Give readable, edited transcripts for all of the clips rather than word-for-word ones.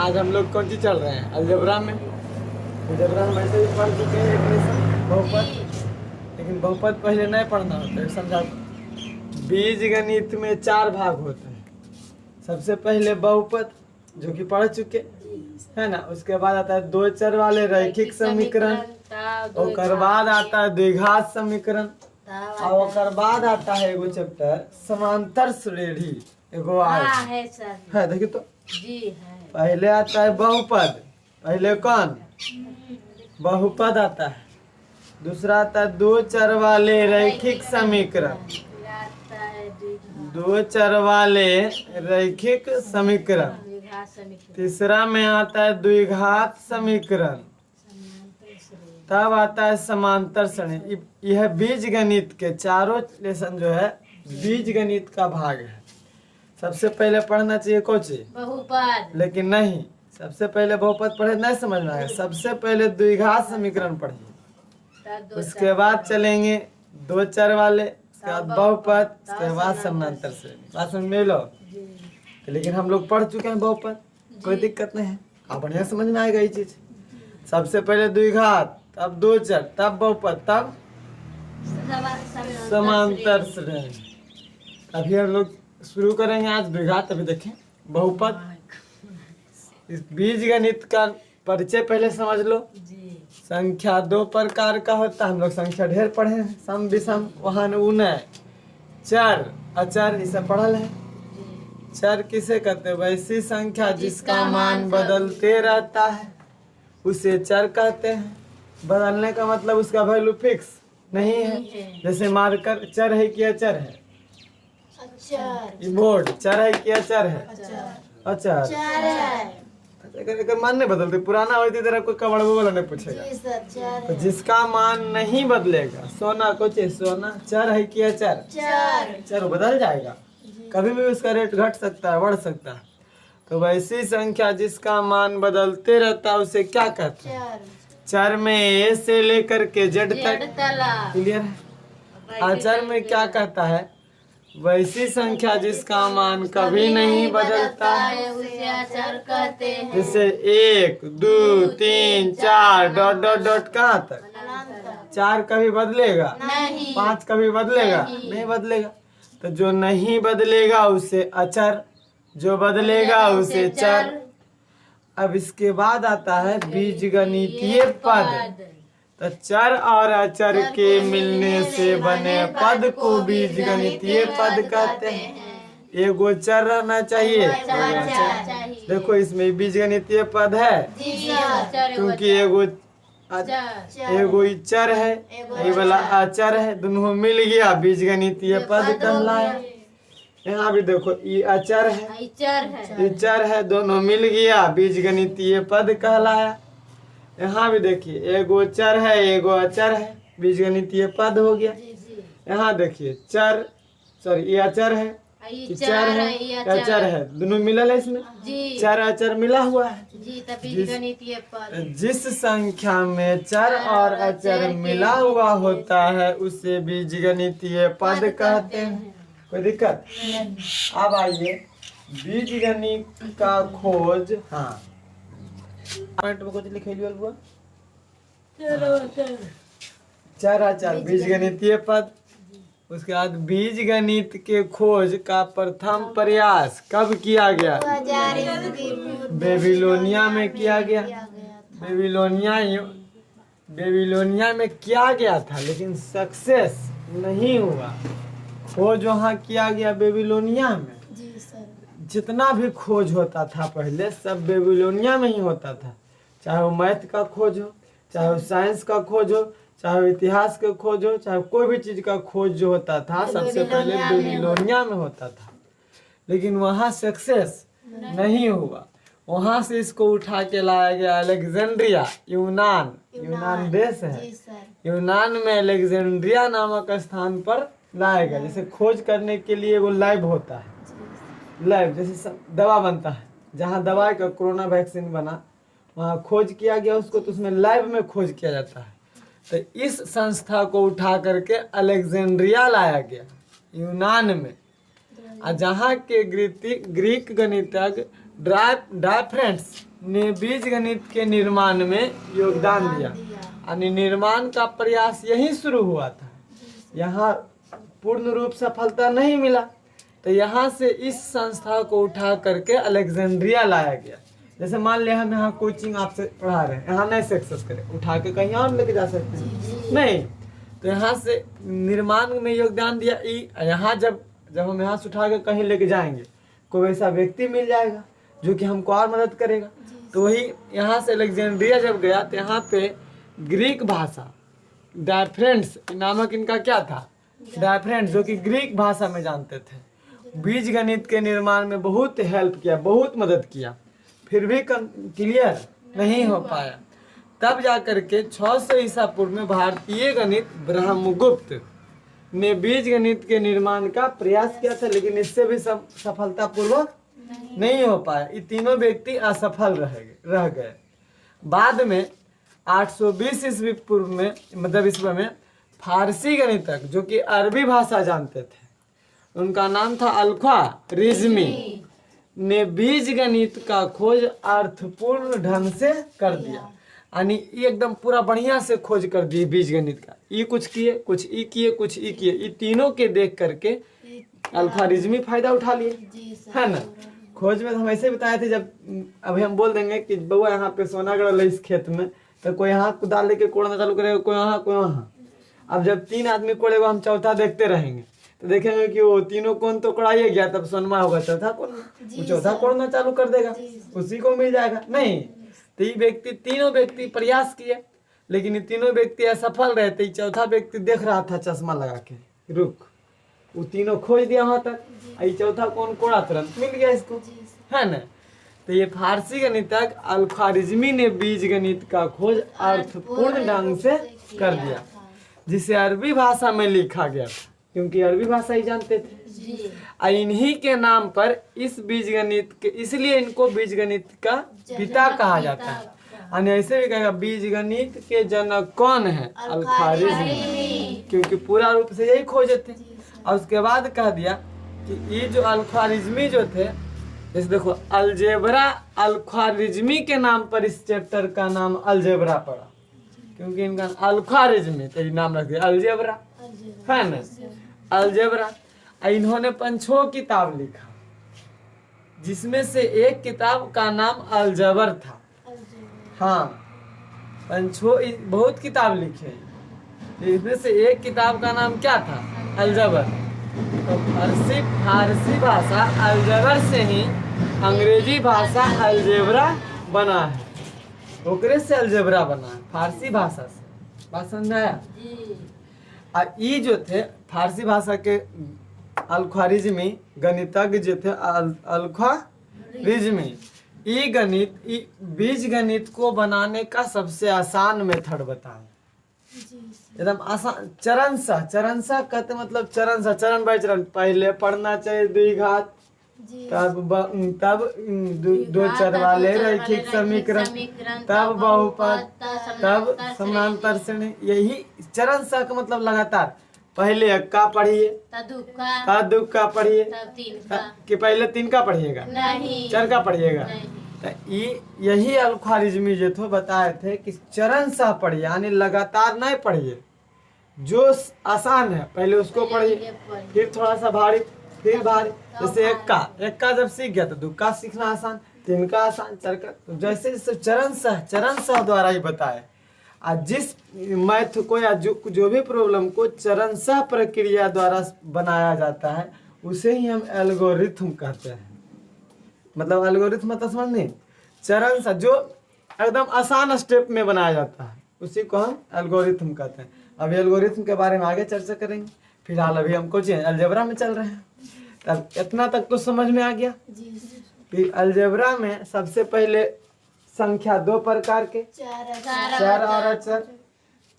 आज हम लोग कौन सी चल रहे हैं? अलजेब्रा में। अलजेब्रा में वैसे भी पढ़ चुके हैं इक्वेशन बहुपद, लेकिन बहुपद पहले नहीं पढ़ना होता है। समझा, बीज गणित में 4 भाग होते हैं। सबसे पहले बहुपद जो कि पढ़ चुके है ना, उसके बाद आता है 2 चर वाले रैखिक समीकरण, और बाद आता है द्विघात समीकरण, और बाद आता है एगो चैप्टर समांतर श्रेणी। एगो है देखिए तो जी है। पहले आता है बहुपद। पहले कौन? बहुपद आता है। दूसरा आता है 2 चर वाले रैखिक समीकरण, 2 चर वाले रैखिक समीकरण। तीसरा में आता है द्विघात समीकरण। तब आता है समांतर श्रेणी। यह बीज गणित के चारों लेसन जो है बीज गणित का भाग है। सबसे पहले पढ़ना चाहिए कौन सी? बहुपद। लेकिन नहीं, सबसे पहले बहुपद पढ़े नहीं समझ में आएगा। सबसे पहले द्विघात समीकरण पढ़िए, उसके बाद चलेंगे 2 चर वाले, उसके बाद बहुपद, उसके बाद समांतर श्रेणी। बात समझ में लो। लेकिन हम लोग पढ़ चुके हैं बहुपद, कोई दिक्कत नहीं है। आप बढ़िया समझ में आएगा ये चीज। सबसे पहले द्विघात, तब 2 चर, तब बहुपद, तब समांतर श्रेणी। अभी हम लोग शुरू करेंगे आज द्विघात। अभी देखें बहुपद। इस बीज गणित का परिचय पहले समझ लो। संख्या 2 प्रकार का होता है। हम लोग संख्या ढेर पढ़े हैं, सम विषम, वहां उनय, चर, अचर, ये सब पढ़ल है। चर किसे कहते हैं? वैसी संख्या जिसका मान बदलते रहता है उसे चर कहते हैं। बदलने का मतलब उसका वैल्यू फिक्स नहीं है। जैसे मार्कर चर है कि अचर है? बोर्ड चर है कि अचर है? अचर। अगर मान नहीं बदलते, पुराना होती तरह कोई कबड़ वाला नहीं पूछेगा। तो जिसका मान नहीं बदलेगा, सोना को चाहिए सोना, चर है कि अचर? चर बदल जाएगा, कभी भी उसका रेट घट सकता है, बढ़ सकता है। तो वैसी संख्या जिसका मान बदलते रहता है उसे क्या कहते हैं? चर में ए से लेकर के जेड तक। क्लियर है? अचर में क्या कहता है? वैसी संख्या जिसका मान कभी नहीं बदलता है उसे अचर कहते हैं। जैसे 1 2 3 4 डॉट डॉट डॉट कहाँ तक? 4 कभी बदलेगा? नहीं। 5 कभी बदलेगा? नहीं बदलेगा। तो जो नहीं बदलेगा उसे अचर, जो बदलेगा उसे चर। अब इसके बाद आता है बीजगणितीय पद। तो चर और अचर के मिलने से बने पद को बीजगणितीय पद कहते हैं। एगो चर रहना चाहिए। देखो इसमें बीजगणितीय पद है क्योंकि एगो चर है, ये वाला अचर है, दोनों मिल गया बीजगणितीय पद कहलाया। यहाँ भी देखो ये अचर है, ये चर है, दोनों मिल गया बीजगणितीय पद कहलाया। यहाँ भी देखिए एगो चर है, एगो अचर है, बीजगणितीय पद हो गया। यहाँ देखिए चर, सॉरी ये अचर है, ये चर है, अचर है, दोनों मिलल है इसमें। चर अचर मिला हुआ है। जिस संख्या में चर और अचर मिला हुआ होता है उसे बीजगणितीय पद कहते हैं। कोई दिक्कत? अब आइए बीजगणित का खोज। हाँ पॉइंट में कुछ लिखे हुआ चर अचर बीजगणितीय पद। उसके बाद बीजगणित के खोज का प्रथम प्रयास कब किया गया? बेबीलोनिया में किया गया। बेबीलोनिया में किया गया था, लेकिन सक्सेस नहीं हुआ। खोज वहाँ किया गया बेबीलोनिया में। जितना भी खोज होता था पहले सब बेबीलोनिया में ही होता था। चाहे वो मैथ का खोज हो, चाहे वो साइंस का खोज हो, चाहे वो इतिहास का खोज हो, चाहे कोई भी चीज का खोज जो होता था सबसे पहले बेबीलोनिया में होता था। लेकिन वहाँ सक्सेस नहीं हुआ। वहाँ से इसको उठा के लाया गया अलेक्जेंड्रिया, यूनान देश है। यूनान में अलेक्जेंड्रिया नामक स्थान पर लाया गया। जैसे खोज करने के लिए वो लैब होता है, लैब जैसे दवा बनता है, जहाँ दवाई का कोरोना वैक्सीन बना वहाँ खोज किया गया उसको, तो उसमें लैब में खोज किया जाता है। तो इस संस्था को उठा करके अलेक्जेंड्रिया लाया गया यूनान में। और जहाँ के ग्रीक गणितज्ञ डायफ्रेंस ने बीज गणित के निर्माण में योगदान दिया। यानी निर्माण का प्रयास यहीं शुरू हुआ था, यहाँ पूर्ण रूप सफलता नहीं मिला, तो यहाँ से इस संस्था को उठा करके अलेक्जेंड्रिया लाया गया। जैसे मान लिया हम यहाँ कोचिंग आपसे पढ़ा रहे हैं, यहाँ नहीं सक्सेस करें, उठा के कहीं और लेके जा सकते हैं नहीं, तो यहाँ से निर्माण में योगदान दिया। यहाँ जब हम यहाँ से उठा के कहीं लेके जाएंगे, कोई ऐसा व्यक्ति मिल जाएगा जो कि हमको और मदद करेगा। तो वही यहाँ से अलेक्जेंड्रिया जब गया तो यहाँ पे ग्रीक भाषा डायफ्रेंस नामक इनका क्या था, डायफ्रेंस, जो कि ग्रीक भाषा में जानते थे, बीज गणित के निर्माण में बहुत हेल्प किया, बहुत मदद किया, फिर भी क्लियर नहीं हो पाया। तब जाकर के 600 ईसा पूर्व में भारतीय गणित ब्रह्मगुप्त ने बीज गणित के निर्माण का प्रयास किया था, लेकिन इससे भी सफलतापूर्वक नहीं हो पाया। ये तीनों व्यक्ति असफल रह गए। बाद में 820 ईस्वी पूर्व में, मतलब ईस्वी में, फारसी गणितज्ञ जो कि अरबी भाषा जानते थे, उनका नाम था अल-ख्वारिज़मी, ने बीज गणित का खोज अर्थपूर्ण ढंग से कर दिया। यानी ये एकदम पूरा बढ़िया से खोज कर दिए बीज गणित का। ये कुछ किए, कुछ ई किए, कुछ ई किए, ये तीनों के देख करके अल-ख्वारिज़मी फायदा उठा लिए, है ना। खोज में हम ऐसे बताए थे, जब अभी हम बोल देंगे कि बउआ यहाँ पे सोना गड़ल है इस खेत में, तो कोई यहाँ कुदाल लेके कोड़ना चालू करेगा, कोई यहाँ कोई वहाँ। अब जब 3 आदमी कोड़ेगा, हम चौथा देखते रहेंगे, तो देखेंगे कि वो तीनों कौन तो कोड़ाइए गया, तब सोनमा होगा, चौथा कोड़ना चालू कर देगा, उसी को मिल जाएगा। नहीं, तो ये व्यक्ति, तीनों व्यक्ति प्रयास किए, लेकिन ये तीनों व्यक्ति असफल रहे थे। चौथा व्यक्ति देख रहा था चश्मा लगा के, रुक, वो तीनों खोज दिया वहां तक, चौथा कौन कोड़ा, तुरंत मिल गया इसको, है ना। तो ये फारसी गणितज्ञ अल-ख्वारिज़मी ने बीज गणित का खोज अर्थपूर्ण ढंग से कर दिया, जिसे अरबी भाषा में लिखा गया था, क्योंकि अरबी भाषा ही जानते थे। इन्हीं के नाम पर इस बीज गणित के, इसलिए इनको बीज गणित का पिता कहा जाता है। और ऐसे भी कहेगा बीज गणित के जनक कौन है, अल-ख्वारिज़मी, क्योंकि पूरा रूप से यही खोजे थे। और उसके बाद कह दिया कि ये जो अल-ख्वारिज़मी जो थे, जैसे देखो अलजेब्रा, अल-ख्वारिज़मी के नाम पर इस चैप्टर का नाम अलजेब्रा पड़ा, क्योंकि इनका अल-ख्वारिज़मी, तो ये नाम रख दिया अलजेब्रा, है ना, अलजेब्रा। इन्होंने 5 किताब लिखा, जिसमें से एक किताब का नाम अलजबर था। हाँ, 5 बहुत किताब लिखे, इसमें से एक किताब का नाम क्या था, अलजबर। तो फारसी भाषा अलजबर से ही अंग्रेजी भाषा अलजेब्रा बना है, ओकरे से अलजेब्रा बना है, फारसी भाषा से। बात समझ आया। और ये जो थे फारसी भाषा के अल-ख्वारिज़मी गणितज्ञ जो थे, अल-ख्वारिज़मी, ये गणित, बीज गणित को बनाने का सबसे आसान मेथड बताए, एकदम आसान। चरण सा कहते मतलब चरण बाय चरण। पहले पढ़ना चाहिए द्विघात, तब 2 चर वाले रैखिक समीकरण, तब बहुपद, तब समांतर श्रेणी। यही चरण सा का मतलब लगातार। पहले 1 का पढ़िए, तब 2 का पढ़िए, कि पहले 3 का पढ़िएगा, 4 का पढ़िएगा। यही अल-ख्वारिज़मी जो थे बताए थे कि चरण सा पढ़िए, यानी लगातार नहीं पढ़िए, जो आसान है पहले उसको पढ़िए, फिर थोड़ा सा भारी, फिर भारी। जैसे 1 का जब सीख गया तो 2 का सीखना आसान, 3 का आसान, 4 का, तो जैसे जैसे चरण सह द्वारा ही बताए। आज जिस मैथ को या जो भी प्रॉब्लम को चरण सह प्रक्रिया द्वारा बनाया जाता है, उसे ही हम एल्गोरिथम कहते हैं। मतलब एल्गोरिथम मतलब समझ नहीं, चरण सा जो एकदम आसान स्टेप में बनाया जाता है, उसी को हम एल्गोरिथम कहते हैं। अभी एल्गोरिथम के बारे में आगे चर्चा करेंगे, फिलहाल अभी हम कुछ अलजेब्रा में चल रहे हैं। तब इतना तक तो समझ में आ गया कि अलजेब्रा में सबसे पहले संख्या 2 प्रकार के, चर और अचर।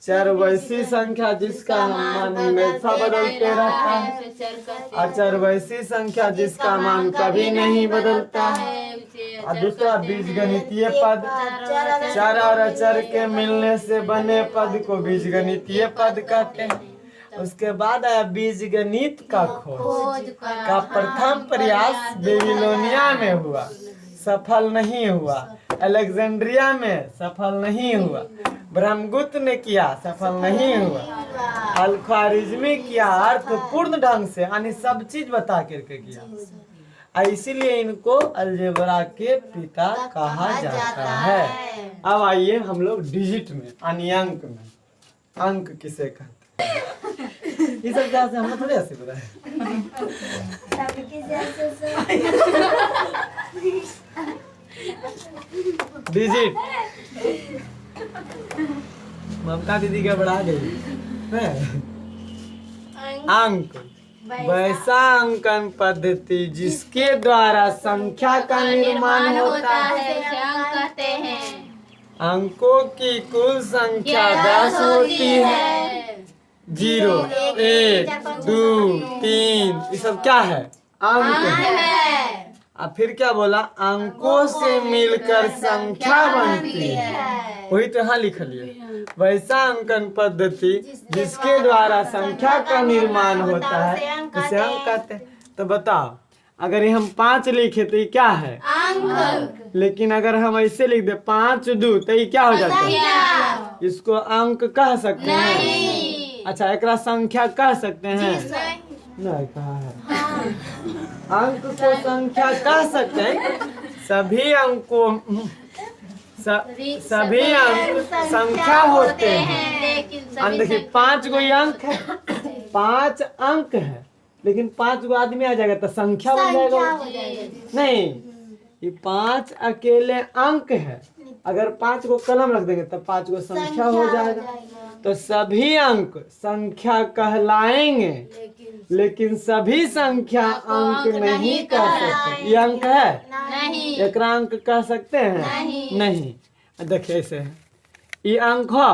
चर वैसी संख्या जिसका मान हमेशा बदलते रहता है, अचर वैसी संख्या जिसका मान कभी नहीं बदलता है। और दूसरा बीजगणितीय पद, चर और अचर के मिलने से बने पद को बीजगणितीय पद कहते हैं। उसके बाद आया बीजगणित का खोज का प्रथम प्रयास बेबीलोनिया में हुआ, सफल नहीं हुआ। अलेक्जेंड्रिया में सफल नहीं हुआ। ब्रह्मगुप्त ने किया, सफल नहीं हुआ। अल-ख्वारिज़मी किया, अर्थपूर्ण ढंग से यानी सब चीज बता करके किया। इसीलिए इनको अलजेब्रा के पिता कहा जाता है। अब आइए हम लोग डिजिट में यानी अंक में। अंक किसे कहते हैं? ये सब क्या से हम थोड़े ऐसे पता है। डिजिट ममता दीदी क्या बढ़ा गई है? अंक वैसा अंकन पद्धति जिसके द्वारा संख्या का निर्माण होता है। अंक कहते हैं। अंकों की कुल संख्या 10 होती है। 0, 1, 2, 3 ये सब क्या है? अंक है। अब फिर क्या बोला? अंकों से मिलकर संख्या बनती है। वही तो यहाँ लिख लिए। वैसा अंकन पद्धति जिसके द्वारा संख्या का निर्माण होता है इसे अंक कहते हैं। तो बताओ, अगर ये हम 5 लिखे तो ये क्या है? अंक। लेकिन अगर हम ऐसे लिख दे 5 2 तो ये क्या हो जाता है? इसको अंक कह सकते हैं? अच्छा, एकरा संख्या कह सकते हैं? नहीं कहा है। अंक को संख्या कह सकते हैं। सभी अंकों सभी अंक संख्या होते हैं। देखिए 5 गो अंक है, 5 अंक है, लेकिन 5 गो आदमी आ जाएगा तो संख्या बन जाएगा। नहीं, ये 5 अकेले अंक है। अगर 5 को कलम रख देंगे तो 5 को संख्या हो जाएगा। तो सभी अंक संख्या कहलाएंगे, लेकिन सभी संख्या अंक नहीं कह सकते। ये अंक है? नहीं। एक अंक कह सकते हैं? नहीं। देखिए ऐसे है, ये अंक है,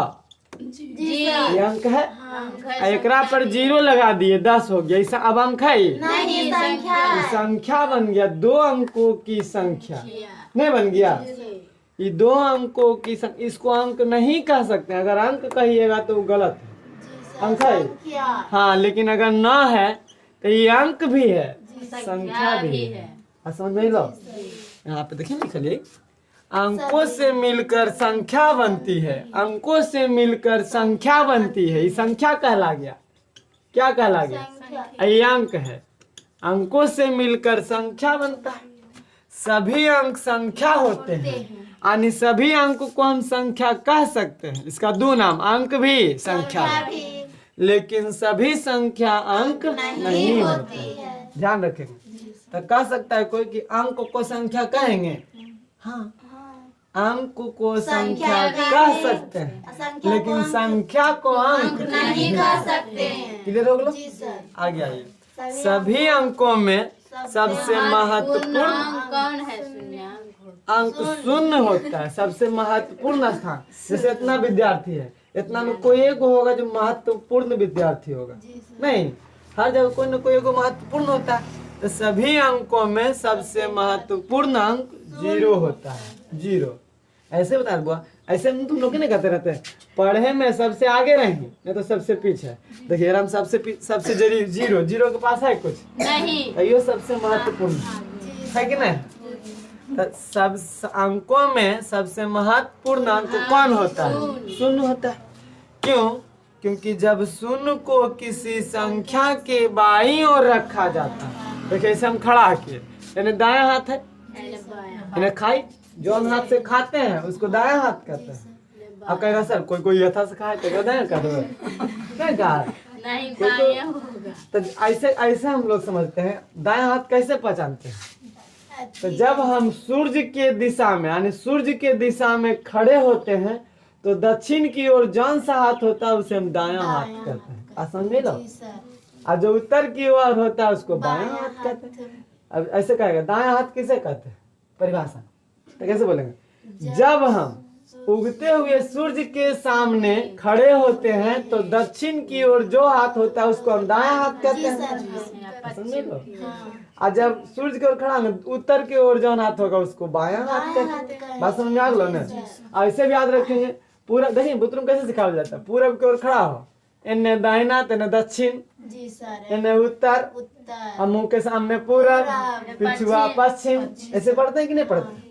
ये अंक है। एकरा पर 0 लगा दिए 10 हो गया। ऐसा अब अंक है? नहीं, संख्या। संख्या बन गया 2 अंकों की संख्या, नहीं बन गया? ये 2 अंकों की इसको अंक नहीं कह सकते। अगर अंक कहिएगा तो वो गलत है। अंक है हाँ, लेकिन अगर न है तो ये अंक भी है, संख्या भी है। समझ में लो? यहाँ पे देखिए लिखिए, अंकों से मिलकर संख्या बनती है। अंकों से मिलकर संख्या बनती है, ये संख्या कहला गया। क्या कहला गया? ये अंक है। अंकों से मिलकर संख्या बनता है। सभी अंक संख्या होते हैं, यानी सभी अंक को हम संख्या कह सकते हैं। इसका 2 नाम, अंक भी संख्या भी। लेकिन सभी संख्या अंक नहीं होती है। ध्यान रखेंगे। तो कह सकता है कोई कि अंक को संख्या कहेंगे? हाँ, अंक को संख्या कह सकते हैं, लेकिन संख्या को अंक नहीं कह सकते। क्लियर हो गया? आगे आइए। सभी अंकों में सबसे महत्वपूर्ण कौन है? अंक शून्य होता है। सबसे महत्वपूर्ण स्थान, जैसे इतना विद्यार्थी है, इतना में कोई एक होगा जो महत्वपूर्ण विद्यार्थी होगा। नहीं, हर जगह कोई न कोई एक महत्वपूर्ण होता है। तो सभी अंकों में सबसे महत्वपूर्ण अंक 0 होता है। 0 ऐसे बता बुआ, ऐसे तुम लोग नहीं कहते रहते पढ़े में सबसे आगे रहेंगे नहीं तो सबसे पीछे। देखिए हम सबसे जरूरी 0 के पास है कुछ नहीं, तो ये सबसे महत्वपूर्ण है कि नहीं? तो सब अंकों में सबसे महत्वपूर्ण अंक कौन होता है? शून्य होता है। क्यों? क्योंकि जब शून्य को किसी संख्या के बाईं ओर रखा जाता है, देखिए ऐसे हम खड़ा किए, यानी दायां हाथ है, यानी खाई जो हम हाथ से खाते हैं उसको दायां हाथ कहते हैं। अब कहेगा सर कोई यथा से खाए तो दायां कह दो, नहीं बायां होगा। तो ऐसे हम लोग समझते हैं। दायां हाथ कैसे पहचानते हैं? तो जब हम सूर्य के दिशा में यानी सूर्य के दिशा में खड़े होते हैं तो दक्षिण की ओर जौन सा हाथ होता है उसे हम दायां हाथ कहते हैं। समझ लो? और जो उत्तर की ओर होता है उसको बायां हाथ कहते हैं। अब ऐसे कहेगा दायां हाथ किसे कहते हैं? परिभाषा तो कैसे बोलेंगे? जब हम उगते हुए सूर्य के सामने खड़े होते हैं तो दक्षिण की ओर जो हाथ होता है उसको हम दायां हाथ कहते हैं। समझ लो? और जब सूर्य की ओर खड़ा है उत्तर की ओर जो हाथ होगा उसको बायां हाथ कहते हैं। बात समझ में आ गया ना? ऐसे भी याद रखेंगे। पूरा देखिए बुतरुम कैसे सिखाया जाता है? पूरब की ओर खड़ा हो इन्ने दाहिना तेने दक्षिण, जी सर। इन्ने उत्तर, उत्तर। और मुंह के सामने पूरब, पूरब, पिछुआ पश्चिम। ऐसे पढ़ते हैं कि नहीं पढ़ते?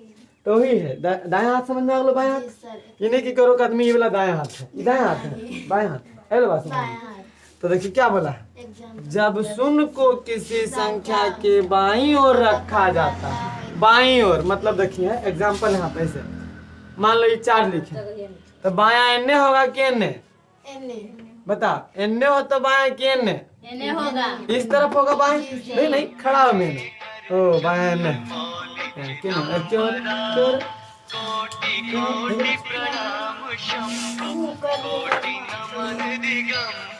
तो वही है दाएं हाथ समझ में आ गया बाएं हाथ। जी सर। ये नहीं कि करो आदमी ये वाला दाएं हाथ है, ये दाएं हाथ है, बाएं हाथ है बात समझ में? बायां हाथ। तो देखिए क्या बोला, एग्जाम। जब शून्य को किसी संख्या के बाईं ओर रखा जाता है, बाईं ओर मतलब देखिए एग्जाम्पल यहाँ पे ऐसे मान लो ये 4 लिखे, तो बायां एन्ने होगा कि एन्ने? एने। बता, एन्ने हो तो बायां कि एन्ने? एने होगा। इस तरफ होगा बाएं? नहीं नहीं, खड़ा हो मैंने, ओ बायां एन्ने क्यों क्यों क्यों कोटि कोटि प्रणाम शंभो कोटि नमन दिगंबर